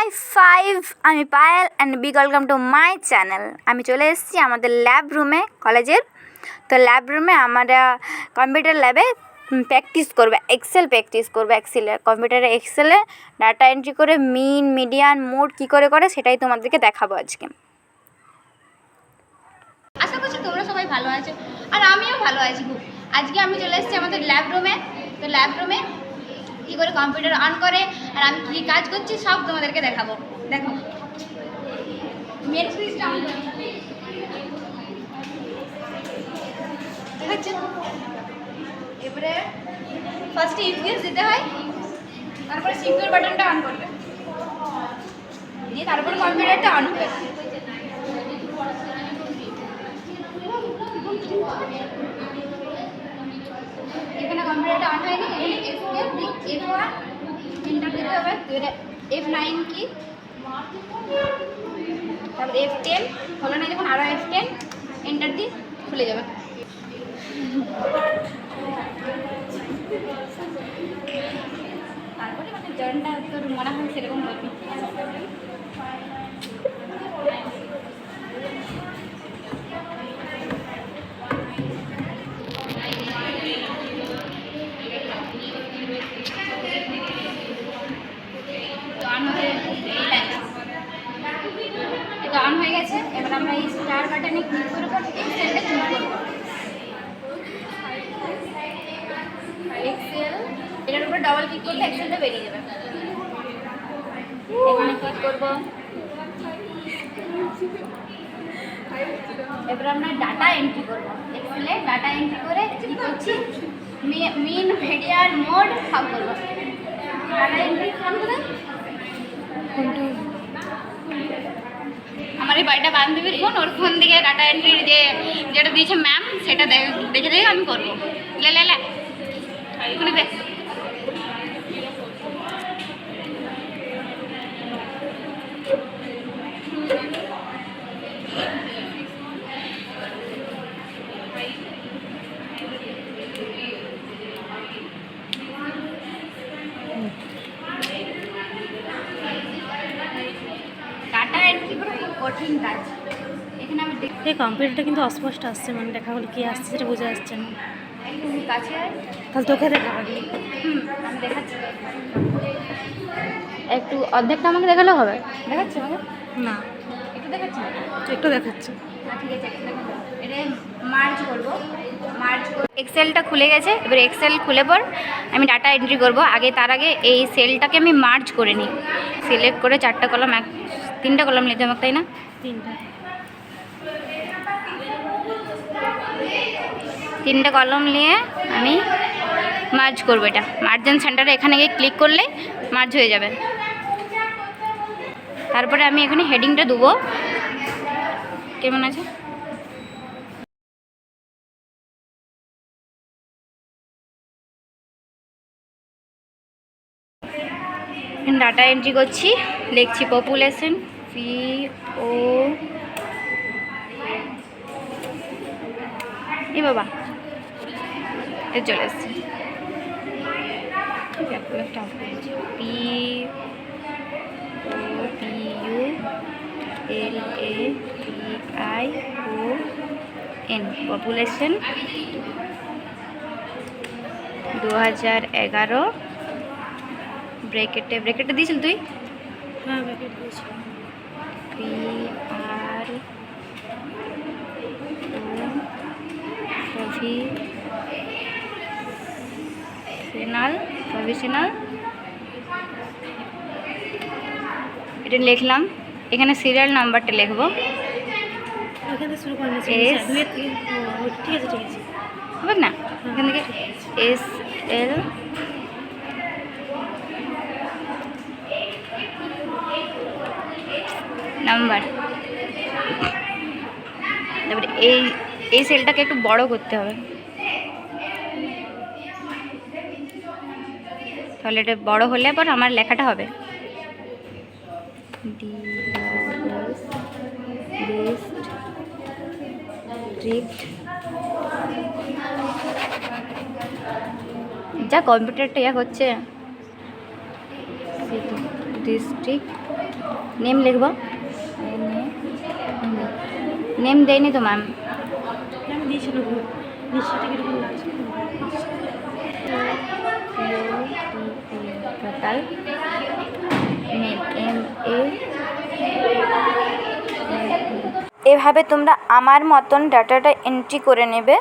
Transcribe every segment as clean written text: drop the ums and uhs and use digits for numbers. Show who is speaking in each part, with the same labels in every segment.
Speaker 1: High five, আমি Payel and big welcome to my channel. আমি চলে এসেছি আমাদের ল্যাব রুমে, কলেজের। তো ল্যাব রুমে আমরা কম্পিউটার ল্যাবে প্র্যাকটিস করবে, এক্সেল প্র্যাকটিস করবে। কম্পিউটারে এক্সেলে ডাটা এন্ট্রি করে মিন, মিডিয়ান, মোড কী করে সেটাই তোমাদেরকে দেখাবো আজকে।
Speaker 2: আশা করছি তোমরা সবাই ভালো আছো, আর আমিও ভালো আছি খুব। আজকে আমি চলে এসেছি আমাদের ল্যাব রুমে। তো ল্যাব রুমে কী করে কম্পিউটার অন করে আর আমি কী কাজ করছি সব তোমাদেরকে দেখাবো। দেখো মেন সুইচটা অন করে দেখাচ্ছে। এবারে ফার্স্টে ইউপিএস দিতে হয়, তারপরে সিকিউর বাটনটা অন করবে, দিয়ে তারপর কম্পিউটারটা অন হবে। এখানে কম্পিউটারটা অন হয়নি, এখানে F1 এন্টার দিতে হবে, F9 কি, তারপর F10 হলো না যখন আরও F10 এন্টার দিয়ে খুলে যাবে। তারপরে মানে জয়েন্টটা তোর মনে হয় সেরকম করবি। অন হয়ে গেছে। এবার আমরা এই স্টার বাটনে ক্লিক করবো, এক্সেলটা চুজ করবো। এক্সেল এটার উপর ডাবল ক্লিক করলে এক্সেলটা বেরিয়ে যাবে। এখানে ক্লিক করবো। এবার আমরা ডাটা এন্ট্রি করবো। এক্সেলে ডাটা এন্ট্রি করে কি করছি, মিন, মিডিয়ান, মোড সব করবো। ডাটা এন্ট্রি ফোন করে আমার এই বাড়িটা বান্ধবীর ফোন, ওর ফোন থেকে ডাটা এন্ট্রির যেটা দিয়েছে ম্যাম সেটা দেখে দেখে আমি করবো। লে লে লে শুনে দেখ। ডাটা এন্ট্রি করে খুব কঠিন কাজ। এখানে আমি
Speaker 3: এই কম্পিউটারটা কিন্তু অস্পষ্ট আসছে, মানে দেখা হলে কি আসছে সেটা বোঝা যাচ্ছে না।
Speaker 2: একটু কাছে
Speaker 3: তাহলে তোকে দেখা পাবি।
Speaker 2: আমি দেখাচ্ছি, একটু অর্ধেকটা আমাকে দেখালেও হবে। দেখাচ্ছি আমাকে
Speaker 3: না,
Speaker 2: একটু দেখাচ্ছি,
Speaker 3: একটু দেখাচ্ছে।
Speaker 2: ঠিক আছে। এটা মার্জ করবো, এক্সেলটা খুলে গেছে। এবার এক্সেল খুলে পর আমি ডাটা এন্ট্রি করব। তার আগে এই সেলটাকে আমি মার্জ করে নিই। সিলেক্ট করে 4টা কলাম, 3টা কলাম নিতে হবে, তাই না? 3টা কলম নিয়ে আমি মার্জ করবো। এটা মার্জিন সেন্টারে এখানে গিয়ে ক্লিক করলে মার্জ হয়ে যাবে। তারপরে আমি এখানে হেডিংটা দেবো। কেমন আছে? ডাটা এন্ট্রি করছি, লিখছি পপুলেশন, PO এ বাবা এ চলে এসছে, POPULATION পপুলেশন 2011। ব্রেকেটে দিয়েছিল তুই?
Speaker 3: হ্যাঁ, ব্র্যাকেট দিয়েছি।
Speaker 2: প্রভিশনাল এটা লিখলাম। এখানে সিরিয়াল নাম্বারটা লিখবো।
Speaker 3: এখানে শুরু করে নিয়েছি। ঠিক আছে
Speaker 2: হবে না? এখান থেকে SL নাম্বার। তারপরে এই সেলটাকে একটু বড় করতে হবে, তাহলে এটা বড় হলে পর আমার লেখাটা হবে। যা কম্পিউটারটা হচ্ছে ডিস্ট্রিক্ট
Speaker 1: নেম লিখবো, নেম দেয়নি তো ম্যাম।
Speaker 3: আমি দিয়েছিল নিশ্চয়ই কিরকম লাগছে।
Speaker 1: টোটাল নেম এভাবে তোমরা আমার মতন ডাটাটা এন্ট্রি করে নেবে।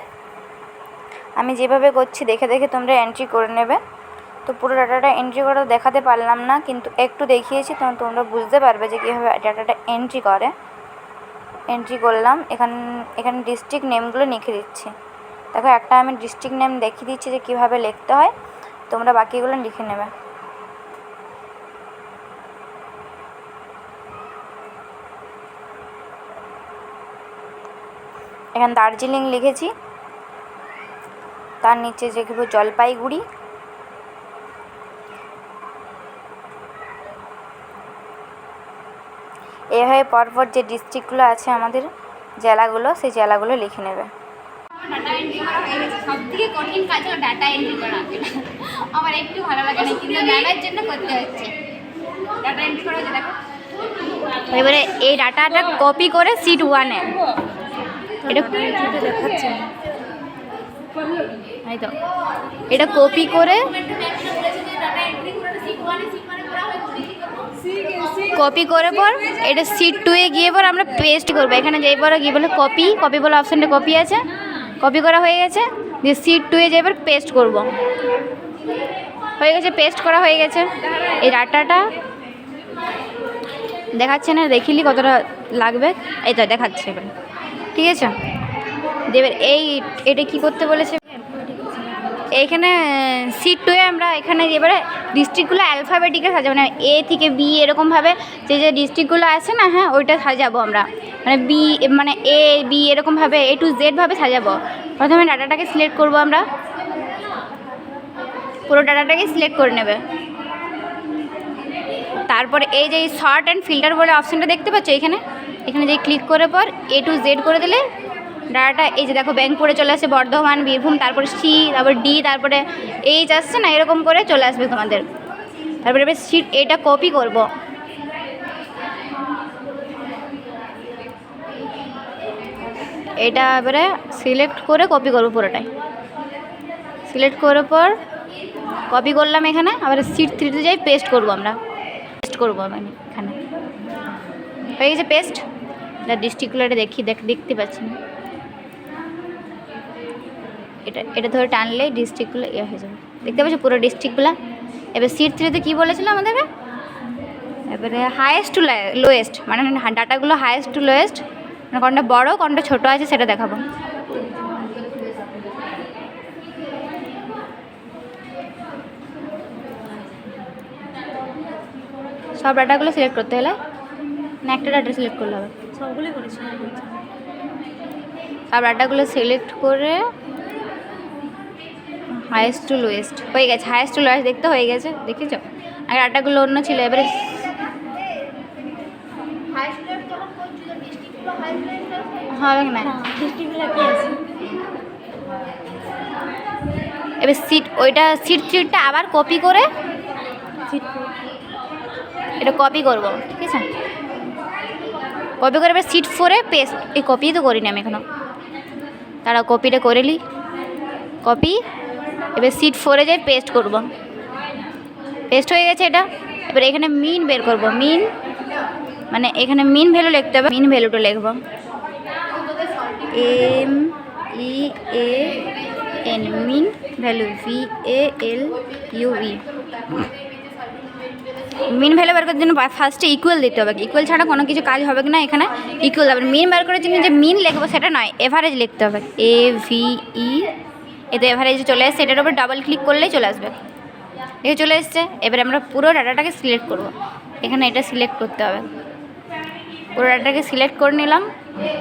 Speaker 1: আমি যেভাবে করছি দেখে দেখে তোমরা এন্ট্রি করে নেবে। তো পুরো ডাটাটা এন্ট্রি করা দেখাতে পারলাম না, কিন্তু একটু দেখিয়েছি, তখন তোমরা বুঝতে পারবে যে কীভাবে ডাটাটা এন্ট্রি করে। এন্ট্রি করলাম, এখানে ডিস্ট্রিক্ট নেমগুলো লিখে দিচ্ছি। দেখো একটা আমি ডিস্ট্রিক্ট নেম দেখিয়ে দিচ্ছি যে কীভাবে লিখতে হয়, তোমরা বাকিগুলো লিখে নেবে। এখানে দার্জিলিং লিখেছি, তার নিচে লিখব জলপাইগুড়ি, এভাবে পরপর যে ডিস্ট্রিক্টগুলো আছে আমাদের জেলাগুলো, সেই জেলাগুলো লিখে নেবে।
Speaker 2: ডাটা এন্ট্রি করা হয়ে গেছে। সব থেকে কঠিন কাজ হলো ডাটা এন্ট্রি করা। আমার একটু ভালো লাগে না, কিন্তু ম্যামের জন্য করতে হচ্ছে। ডাটা এন্ট্রি করা হয়েছে দেখো।
Speaker 1: এবারে এই ডাটাটা কপি করে সিট 1-এ এটা
Speaker 3: দেখাচ্ছে
Speaker 1: এই তো এটা কপি করে পর এটা সিট 2-এ গিয়ে পর আমরা পেস্ট করবো। এখানে যেই পর গিয়ে বলে কপি বলে অপশানটা কপি আছে, কপি করা হয়ে গেছে, দিয়ে সিট 2-এ যাই পর পেস্ট করব। হয়ে গেছে, পেস্ট করা হয়ে গেছে। এই ডাটাটা দেখাচ্ছে না, দেখিলি কতটা লাগবে, এই তো দেখাচ্ছে এবার। ঠিক আছে, দেবের এটা কি করতে বলেছে এইখানে সিট 2-এ আমরা এখানে এবারে ডিস্ট্রিক্টগুলো অ্যালফাবেটিকে সাজাবো, না এ থেকে বি এরকমভাবে যে ডিস্ট্রিক্টগুলো আছে না, হ্যাঁ ওইটা সাজাবো আমরা, মানে এ বি এরকমভাবে A to Z ভাবে সাজাবো। প্রথমে ডাটাটাকে সিলেক্ট করবো আমরা, পুরো ডাটাটাকে সিলেক্ট করে নেবে। তারপরে এই যে শর্ট অ্যান্ড ফিল্টার বলে অপশানটা দেখতে পাচ্ছ, এখানে যে ক্লিক করে পর A to Z করে দিলে ডাটাটা এই যে দেখো ব্যাঙ্কপুরে চলে আসে, বর্ধমান, বীরভূম, তারপরে সি, তারপর ডি, তারপরে এইচ আসছে না, এরকম করে চলে আসবে তোমাদের। তারপরে এবার সিট এটা কপি করব, এটা এবারে সিলেক্ট করে কপি করবো পুরোটাই। সিলেক্ট করার পর কপি করলাম, এখানে আবার সিট 3-তে যাই পেস্ট করবো আমরা, পেস্ট করবো আমি এখানে। হয়ে গেছে পেস্ট। এটা ডিস্ট্রিক্টগুলো এটা দেখতে পাচ্ছি না, এটা ধরে টানলে ডিস্ট্রিক্টগুলো হয়ে যাবে, দেখতে পাচ্ছি পুরো ডিস্ট্রিক্টগুলো। এবার সিট 3-তে কী বলেছিল আমাদেরকে, এবারে হায়েস্ট টু লোয়েস্ট, মানে ডাটাগুলো হায়েস্ট টু লোয়েস্ট, মানে কোনটা বড় কোনটা ছোটো আছে সেটা দেখাবো। সব ডাটাগুলো সিলেক্ট করতে হলে না একটা ডাটা সিলেক্ট করলে হবে,
Speaker 3: সবগুলোই করেছি।
Speaker 1: সব ডাটাগুলো সিলেক্ট করে হায়েস্ট টু লোয়েস্ট হয়ে গেছে, হায়েস্ট টু লোয়েস্ট দেখতে হয়ে গেছে, দেখেছো? আর ডাটাগুলো অন্য ছিল, এবারে হবে না
Speaker 3: ডিস্ট্রিক্টগুলো কি আছে,
Speaker 1: এবার সিট 3টা আবার কপি করে এটা কপি করব। ঠিক আছে, কপি করে এবার সিট 4-এ পেস্ট, এই কপি তো করিনি আমি এখনো, তারা কপিটা করে নিই, কপি। এবার সিট 4-এ যাই পেস্ট করব, পেস্ট হয়ে গেছে এটা। এবার এখানে মিন বের করব, মিন মানে এখানে মিন ভ্যালু লিখতে হবে, মিন ভ্যালুটা লিখব MEAN, mean value VALUE। Mean value বের করার জন্য ফার্স্টে ইকুয়াল দিতে হবে, ইকুয়াল ছাড়া কোনো কিছু কাজ হবে না। এখানে ইকুয়াল দেবে, মিন বের করার জন্য যে মিন লিখবো সেটা নয়, এভারেজ লিখতে হবে, AVE। এতে এভারেজ চলে আসছে, এটার উপর ডাবল ক্লিক করলেই চলে আসবে, দেখে চলে এসছে। এবারে আমরা পুরো ডাটাটাকে সিলেক্ট করব, এখানে এটা সিলেক্ট করতে হবে, পুরো ডাটাটাকে সিলেক্ট করে নিলাম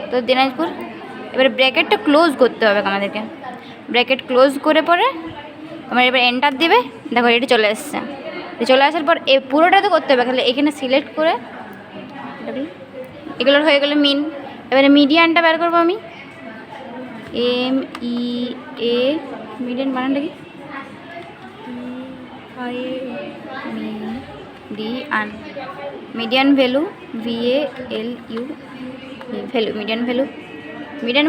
Speaker 1: তো দিনাজপুর। এবারে ব্র্যাকেটটা ক্লোজ করতে হবে আমাদেরকে, ব্র্যাকেট ক্লোজ করে পরে আমার এবার এন্টার দিবে, দেখো এটা চলে এসছে। চলে আসার পর এই পুরোটা তো করতে হবে, তাহলে এখানে সিলেক্ট করে এগুলোর হয়ে গেলো মিন। এবারে মিডিয়ানটা বের করবো আমি, MEA, মিডিয়ান বানানটা কি median, median value VALU value median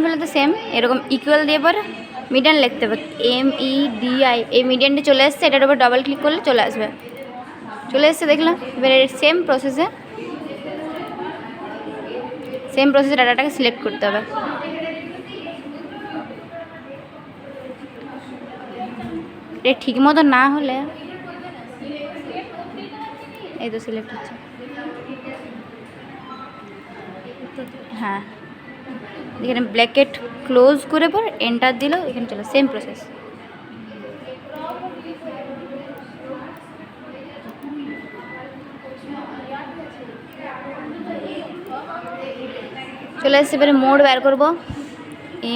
Speaker 1: value তো সেম এরকম ইকুয়াল দিয়ে পর মিডিয়ান লিখতে হবে MEDI এই মিডিয়ানটা চলে আসছে, এটার উপর ডবল ক্লিক করলে চলে আসবে। চলে এসছে দেখলাম। এবারে সেম প্রসেসে ডাটাটাকে সিলেক্ট করতে হবে। এটা ঠিক মতো না হলে এই তো সিলেক্ট হচ্ছে। হ্যাঁ, এখানে ব্র্যাকেট ক্লোজ করে পর এন্টার দিল, এখানে চলো সেম প্রসেস। চলে এসছে। এবারে মোড বের করবো,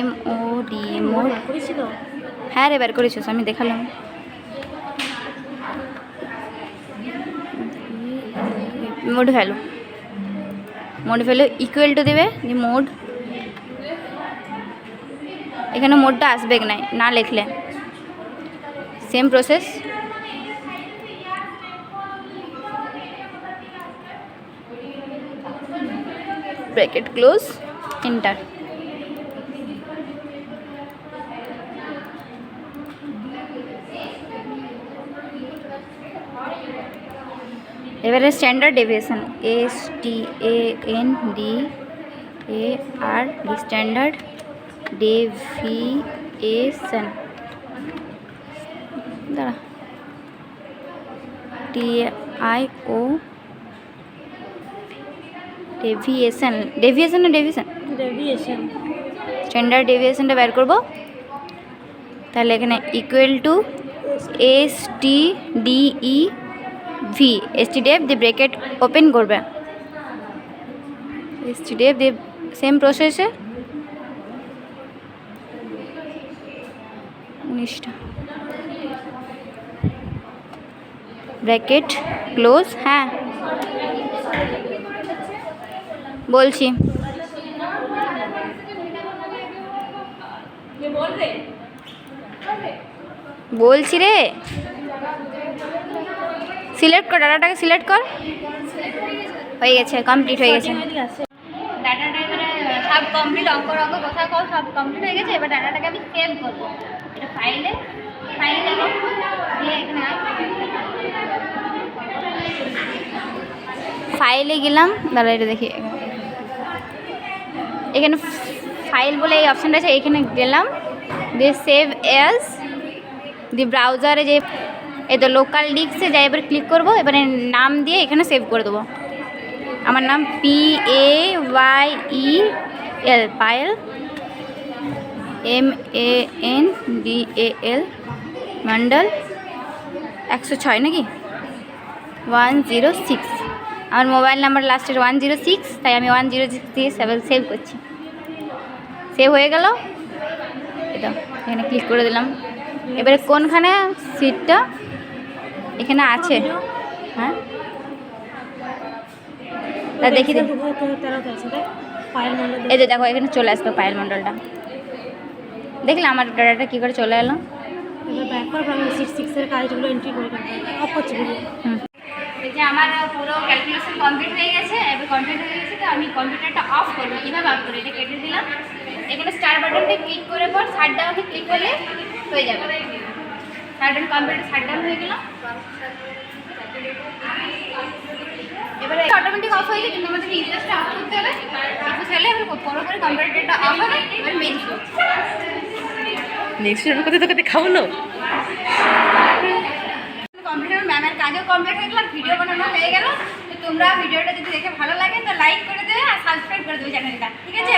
Speaker 1: MOD মোড।
Speaker 3: করেছিল
Speaker 1: হ্যাঁ রে, বের করেছিস, আমি দেখালাম। মোড ভ্যালু ইকুয়াল টু দেবে যে মোড, এখানে মোডটা আসবে কি না লিখলে same process. Bracket close enter. এবারে standard deviation STANDARD standard deviation দাঁড়া TIO ডেভিয়েশন না ডেভিয়েশন
Speaker 3: ডেভিয়েশন
Speaker 1: স্ট্যান্ডার্ড ডেভিয়েশনটা বের করবো। তাহলে এখানে ইকুয়াল টু STDEV দিয়ে ব্র্যাকেট ওপেন করবে। STDEV দিয়ে সেম প্রসেসে 19টা ব্র্যাকেট ক্লোজ। হ্যাঁ বলছি, বলছি রে, সিলেক্ট কর ডাটাটাকে, সিলেক্ট কর। হয়ে গেছে, কমপ্লিট হয়ে গেছে।
Speaker 2: ডাটাটা এবারে সব কমপ্লিট, অঙ্ক কথা কল সব কমপ্লিট হয়ে গেছে। এবার ডাটাটাকে আমি সেভ করবো। এটা ফাইলে যাবো, দিয়ে এখানে
Speaker 1: ফাইলে গেলাম, দাঁড়া এটা দেখি, এখানে ফাইল বলে এই অপশানটা আছে, এখানে গেলাম, দিয়ে সেভ অ্যাজ দিয়ে ব্রাউজারে যে এই তো লোকাল ডিস্কে যাই, এবার ক্লিক করবো। এবারে নাম দিয়ে এখানে সেভ করে দেবো। আমার নাম PAYEL পায়েল, MANDAL মন্ডল 106 নাকি 106। আমার মোবাইল নাম্বার লাস্টের 106, তাই আমি 106 দিয়ে সেভ করছি। সেভ হয়ে গেল, এটা এখানে ক্লিক করে দিলাম। এবারে কোনখানে সিটটা এখানে আছে, হ্যাঁ তা দেখি দিই। এই যে দেখো এখানে চলে আসবে পায়েল মণ্ডলটা, দেখলে আমার ডাটাটা কী করে চলে এলো। এই যে আমার পুরো ক্যালকুলেশন কমপ্লিট হয়ে গেছে। এবার কমপ্লিট হয়ে গেছে, তো আমি কম্পিউটারটা অফ করবো। কীভাবে অফ করবো, এটা কেটে দিলাম, এখানে স্টার বাটনটা ক্লিক করে পর শাটডাউনে ক্লিক করলে হয়ে যাবে। শাটডাউন, কম্পিউটার শাটডাউন হয়ে গেল। এবারে অটোমেটিক অফ হয়ে যায়, কিন্তু আমাদের রিফ্রেশটা অফ করতে হবে। রিফ্রেশ হলে এবার পুরোপুরি কম্পিউটারটা অফ হবে। এবার মেজিক
Speaker 3: নেক্সট কথা তোকে দেখাবো।
Speaker 2: কম্পিউটার ম্যামের কাজও কমপ্লিট হয়ে গেল, ভিডিও বানানো হয়ে গেল। তো তোমরা ভিডিওটা যদি দেখে ভালো লাগে তো লাইক করে দেবে আর সাবস্ক্রাইব করে দেবে চ্যানেলটা, ঠিক আছে?